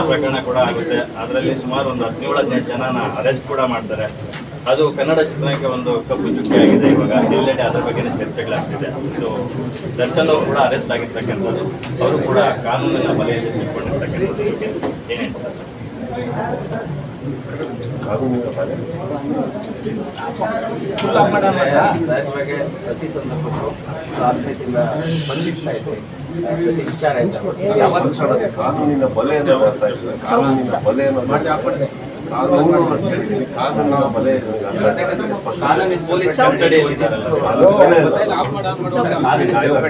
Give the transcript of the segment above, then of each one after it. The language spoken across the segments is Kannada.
ಪ್ರಕರಣ ಕೂಡ ಆಗುತ್ತೆ. ಅದರಲ್ಲಿ ಸುಮಾರು ಒಂದು 17-18 ಜನನ ಅರೆಸ್ಟ್ ಕೂಡ ಮಾಡ್ತಾರೆ. ಅದು ಕನ್ನಡ ಚಿತ್ರಕ್ಕೆ ಒಂದು ಕಪ್ಪು ಚುಕ್ಕಿ ಆಗಿದೆ. ಇವಾಗ ಎಲ್ಲೆಡೆ ಅದರ ಬಗ್ಗೆ ಚರ್ಚೆಗಳಾಗ್ತಿದೆ. ಸೊ ದರ್ಶನ್ ಅವರು ಕೂಡ ಅರೆಸ್ಟ್ ಆಗಿರ್ತಕ್ಕಂಥದ್ದು, ಅವರು ಕೂಡ ಕಾನೂನಿನ ಬಲೆಯಲ್ಲಿ ಸಿಕ್ಕೊಂಡಿರ್ತಕ್ಕಂಥದ್ದು ಏನ್ ಹೇಳ್ತಾರೆ ಸರ್? ಕಾನೂನಿನ ಬಲೆ ಸಹಜವಾಗಿ ಪ್ರತಿ ಸಂದರ್ಭಕ್ಕೂ ಸಾಧ್ಯತೆಯಿಂದ ಬಂಧಿಸ್ತಾ ಇದೆ. ವಿಚಾರ ಕಾನೂನಿನ ಬಲೆ ಅನ್ನೋದು ಅರ್ಥ ಇಲ್ಲ. ಕಾನೂನಿನ ಬಲೆ ಅನ್ನೋದು ಕಾನೂನು ಅಂತ ಹೇಳಿದ್ದೀನಿ. ಕಾನೂನಿನ ಬಲೆ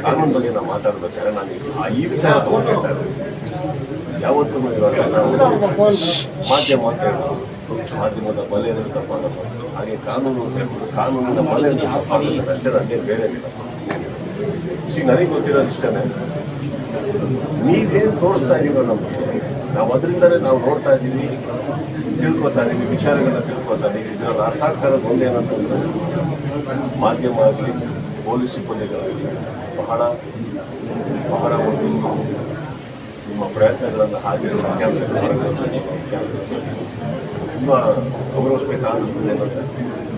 ಕಾನೂನು ಬಗ್ಗೆ ನಾವು ಮಾತಾಡ್ಬೇಕಾದ್ರೆ ನಾನು ಈ ವಿಚಾರ ತಗೊಂಡಿರ್ತಾ ಇದ್ದೀನಿ. ಯಾವತ್ತೂ ಇವಾಗ ನಾವು ಮಾಧ್ಯಮ ಅಂತ ಹೇಳೋದು, ಮಾಧ್ಯಮದ ಬಲೆ ಅನ್ನೋದು ತಪ್ಪಾಗಲ್ಲ. ಹಾಗೆ ಕಾನೂನು ಅಂತ ಹೇಳ್ಬೋದು, ಕಾನೂನಿನ ಬಲೆ ಅನ್ನೋದು ತಪ್ಪಾಗುತ್ತೆ ಅಷ್ಟೇ, ಅದೇನು ಬೇರೆ ಇಲ್ಲ. ನನಗೆ ಗೊತ್ತಿರೋದು ಇಷ್ಟೇ, ನೀವೇನು ತೋರಿಸ್ತಾ ಇದೀವೋ ನಮಗೆ, ನಾವು ಅದರಿಂದಲೇ ನಾವು ನೋಡ್ತಾ ಇದ್ದೀವಿ, ತಿಳ್ಕೊತಾ ಇದ್ದೀವಿ, ವಿಚಾರಗಳನ್ನ ತಿಳ್ಕೊತಾ ಇದ್ದೀವಿ. ಇದರಲ್ಲಿ ಅರ್ಥ ಆಗ್ತಾ ಇರೋದು ಒಂದೇನಂತಂದ್ರೆ, ಮಾಧ್ಯಮ ಆಗಲಿ ಪೊಲೀಸ್ ಸಿಬ್ಬಂದಿಗಳಾಗಲಿ ಬಹಳ ಬಹಳ ಒಂದು ನಿಮ್ಮ ಪ್ರಯತ್ನಗಳನ್ನು ಹಾಗೆ ತುಂಬ ಗೌರವಿಸಬೇಕಾದಂಥದ್ದು ಏನಂದರೆ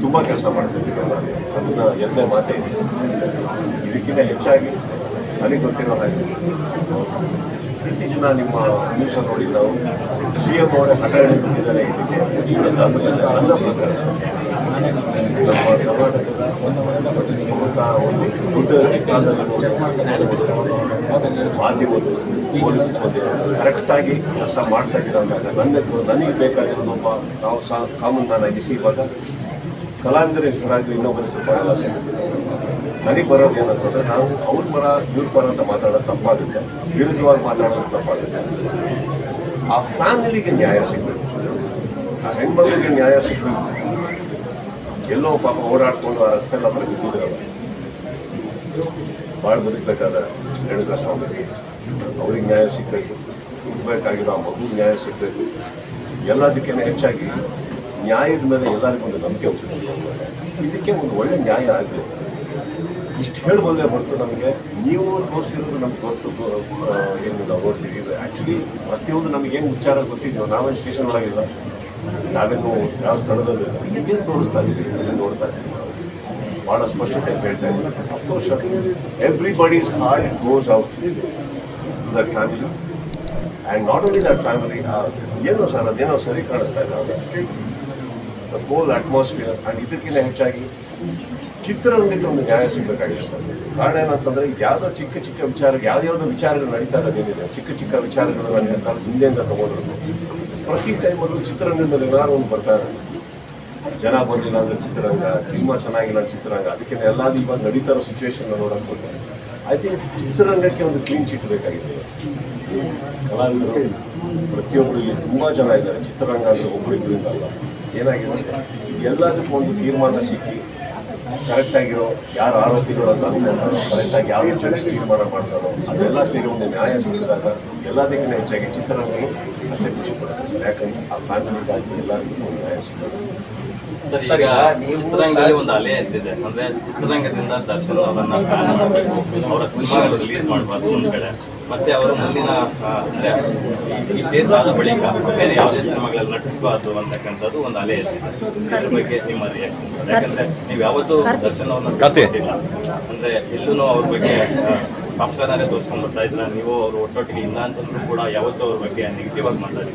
ತುಂಬ ಕೆಲಸ ಮಾಡ್ತಿದ್ದೀವಿ. ಅದನ್ನು ಎರಡನೇ ಮಾತೇ ಇದೆ. ಇದಕ್ಕಿಂತ ಹೆಚ್ಚಾಗಿ ನನಗೆ ಗೊತ್ತಿರೋ ಹಾಗೆ ಇತ್ತೀಚಿನ ನಿಮ್ಮ ನ್ಯೂಸ್ ನೋಡಿ ನಾವು CM ಅವರೇ ಹಠ ಹಿಡಿದಿದ್ದಾರೆ. ಇದಕ್ಕೆ ನನ್ನ ಪ್ರಕಾರ ನಮ್ಮ ಕರ್ನಾಟಕದ ಒಂದು ದೊಡ್ಡ ಮಾಧ್ಯಮದ ಪೊಲೀಸ್ ಸಿಬ್ಬಂದಿ ಕರೆಕ್ಟಾಗಿ ಕೆಲಸ ಮಾಡ್ತಾ ಇದ್ದೀರಂದಾಗ ನನಗೆ ಬೇಕಾಗಿರೋದು ಒಬ್ಬ ನಾವು ಕಾಮನ್ ಮ್ಯಾನ್ ಆಗಿಸಿ ಇವಾಗ ಕಲಾವಿದರ ಹೆಸರಾಗಿ ಇನ್ನೊಬ್ಬರ ಹೆಸರು ಆಸೆ. ನನಗೆ ಬರೋದು ಏನಂತಂದರೆ, ನಾವು ಅವ್ರ ಪರ ಇವ್ರ ಪರ ಅಂತ ಮಾತಾಡೋದು ತಪ್ಪಾಗುತ್ತೆ, ವಿರುದ್ಧವಾಗಿ ಮಾತಾಡೋದು ತಪ್ಪಾಗುತ್ತೆ. ಆ ಫ್ಯಾಮಿಲಿಗೆ ನ್ಯಾಯ ಸಿಗಬೇಕು, ಆ ಹೆಣ್ಮಕ್ಳಿಗೆ ನ್ಯಾಯ ಸಿಗಬೇಕು. ಎಲ್ಲೋ ಪಾಪ ಓಡಾಡ್ಕೊಂಡು ಆ ರಸ್ತೆಲ್ಲ ಬರ ಬಿದ್ದಿದ್ರಲ್ಲ, ಭಾಳ ಬದುಕಬೇಕಾದ ರೇಣುಕಾ ಸ್ವಾಮಿಗೆ ಅವ್ರಿಗೆ ನ್ಯಾಯ ಸಿಗಬೇಕು, ಹುಟ್ಟಬೇಕಾಗಿರೋ ಆ ಮಗುಗೆ ನ್ಯಾಯ ಸಿಗಬೇಕು. ಎಲ್ಲದಕ್ಕಿಂತ ಹೆಚ್ಚಾಗಿ ನ್ಯಾಯದ ಮೇಲೆ ಎಲ್ಲರಿಗೂ ಒಂದು ನಂಬಿಕೆ ಹೋಗ್ತದೆ. ಇದಕ್ಕೆ ಒಂದು ಒಳ್ಳೆ ನ್ಯಾಯ ಆಗಬೇಕು, ಇಷ್ಟು ಹೇಳಬಲ್ಲೇ ಹೊರತು ನಮಗೆ ನೀವು ತೋರಿಸಿರೋದು ನಮ್ಗೆ ಗೊತ್ತು ಏನು ನಾವು ನೋಡ್ತೀವಿ. ಆ್ಯಕ್ಚುಲಿ ಪ್ರತಿಯೊಂದು ನಮಗೇನು ವಿಚಾರ ಗೊತ್ತಿದ್ದೀವಿ, ನಾವೇನು ಸ್ಟೇಷನ್ ಒಳಗಿಲ್ಲ, ನಾವೇನು ಯಾವ ಸ್ಥಳದಲ್ಲಿಲ್ಲ, ಈಗೇನು ತೋರಿಸ್ತಾ ಇದ್ದೀವಿ, ಅದನ್ನು ನೋಡ್ತಾ ಇದ್ದೀವಿ. ಭಾಳ ಸ್ಪಷ್ಟತೆ ಹೇಳ್ತಾ ಇದ್ದೀವಿ. Of course everybody's heart goes out to that family and not only that family. ಏನೋ ಸರ್ ಅದೇನೋ ಸರಿ ಕಾಣಿಸ್ತಾ ಇಲ್ಲ, ದ ಹೋಲ್ ಅಟ್ಮಾಸ್ಫಿಯರ್. ಆ್ಯಂಡ್ ಇದಕ್ಕಿಂತ ಹೆಚ್ಚಾಗಿ ಚಿತ್ರರಂಗಕ್ಕೆ ಒಂದು ನ್ಯಾಯ ಸಿಗಬೇಕಾಗಿದೆ ಸರ್. ಕಾರಣ ಏನಂತಂದರೆ, ಯಾವುದೋ ಚಿಕ್ಕ ಚಿಕ್ಕ ವಿಚಾರಕ್ಕೆ ಯಾವುದ್ಯಾವುದೋ ವಿಚಾರಗಳು ನಡೀತಾ ಇರೋದೇನಿದೆ, ಚಿಕ್ಕ ಚಿಕ್ಕ ವಿಚಾರಗಳು ನಾನು ಹೇಳ್ತಾರೆ ಹಿಂದೆಯಿಂದ ತಗೊಂಡ್ರು. ಪ್ರತಿ ಟೈಮಲ್ಲೂ ಚಿತ್ರರಂಗದಲ್ಲಿ ಏನಾದ್ರು ಒಂದು ಬರ್ತಾರೆ. ಜನ ಬರಲಿಲ್ಲ ಅಂದರೆ ಚಿತ್ರರಂಗ, ಸಿನಿಮಾ ಚೆನ್ನಾಗಿಲ್ಲ ಚಿತ್ರರಂಗ, ಅದಕ್ಕೆ ಎಲ್ಲಾದ್ರೂ ಇವಾಗ ನಡೀತಾ ಇರೋ ಸಿಚುವೇಶನ್ ನೋಡೋಕೆ ಹೋಗ್ತಾರೆ. ಐ ಥಿಂಕ್ ಚಿತ್ರರಂಗಕ್ಕೆ ಒಂದು ಕ್ಲೀನ್ ಚಿಟ್ ಬೇಕಾಗಿದೆ. ಕಲಾವಿದರು ಪ್ರತಿಯೊಬ್ಬರು ಇಲ್ಲಿ ತುಂಬ ಜನ ಇದ್ದಾರೆ. ಚಿತ್ರರಂಗ ಅಂದರೆ ಒಬ್ಬರಿಬ್ಬರಿಂದ ಅಲ್ಲ. ಏನಾಗಿದೆ, ಎಲ್ಲದಕ್ಕೂ ಒಂದು ತೀರ್ಮಾನ ಸಿಕ್ಕಿ ಕರೆಕ್ಟಾಗಿರೋ ಯಾರು ಆರೋಪಿಗಳು ಅಂತ ಅಂದ್ಕೊಂಡಾರೋ, ಕರೆಕ್ಟಾಗಿ ಯಾವ ತೀರ್ಮಾನ ಮಾಡ್ತಾರೋ ಅದೆಲ್ಲ ಸೇರಿ ಒಂದು ನ್ಯಾಯ ಸಿಕ್ಕಿದಾಗ ಎಲ್ಲದಕ್ಕಿಂತ ಹೆಚ್ಚಾಗಿ ಚಿತ್ರರಂಗಗಳು ಅಷ್ಟೇ ಖುಷಿ ಪಡ್ತಾರೆ ಸರ್. ಯಾಕಂದ್ರೆ ಆ ಫ್ಯಾಮಿಲಿಗಾಗಿ ಎಲ್ಲರಿಗೂ ಒಂದು ನ್ಯಾಯ ಸಿಗ್ತದೆ. ಸರ್, ಈಗ ಚಿತ್ರರಂಗದಲ್ಲಿ ಒಂದು ಅಲೆ ಎದ್ದಿದೆ. ಅಂದ್ರೆ ಚಿತ್ರರಂಗದಿಂದ ದರ್ಶನ್ ಅವರನ್ನ ಫ್ಯಾನ್ ಮಾಡಬೇಕು, ಅವರ ಸಿನಿಮಾ ರಿಲೀಸ್ ಮಾಡಬಾರ್ದು ಒಂದ್ ಕಡೆ, ಮತ್ತೆ ಅವರ ಮುಂದಿನ ಅಂದ್ರೆ ಈ ಕೇಸ್ ಆದ ಬಳಿಕ ಬೇರೆ ಯಾವುದೇ ಸಿನಿಮಾಗಳಲ್ಲಿ ನಟಿಸಬಾರ್ದು ಅಂತಕ್ಕಂಥದ್ದು ಒಂದು ಅಲೆ ಎದ್ದಿದೆ. ಇದ್ರ ಬಗ್ಗೆ ನಿಮ್ಮ ರಿಯಾಕ್ಷನ್? ಯಾಕಂದ್ರೆ ನೀವು ಯಾವತ್ತೂ ದರ್ಶನ್ ಅವ್ರನ್ನ ಗೊತ್ತಿಲ್ಲ, ಅಂದ್ರೆ ಎಲ್ಲೂ ಅವ್ರ ಬಗ್ಗೆ ಸಾಫ್ಟ್ವೇರ್ನೇ ತೋರಿಸ್ಕೊಂಡು ಬರ್ತಾ ಇದ್ರ, ನೀವು ಅವ್ರ ಒಟ್ಟೊಟ್ಟಿಗೆ ಇಲ್ಲ ಅಂತಂದ್ರೂ ಕೂಡ ಯಾವತ್ತೂ ಅವ್ರ ಬಗ್ಗೆ ನೆಗೆಟಿವ್ ಆಗಿ ಮಾತಾಡಿಲ್ಲ.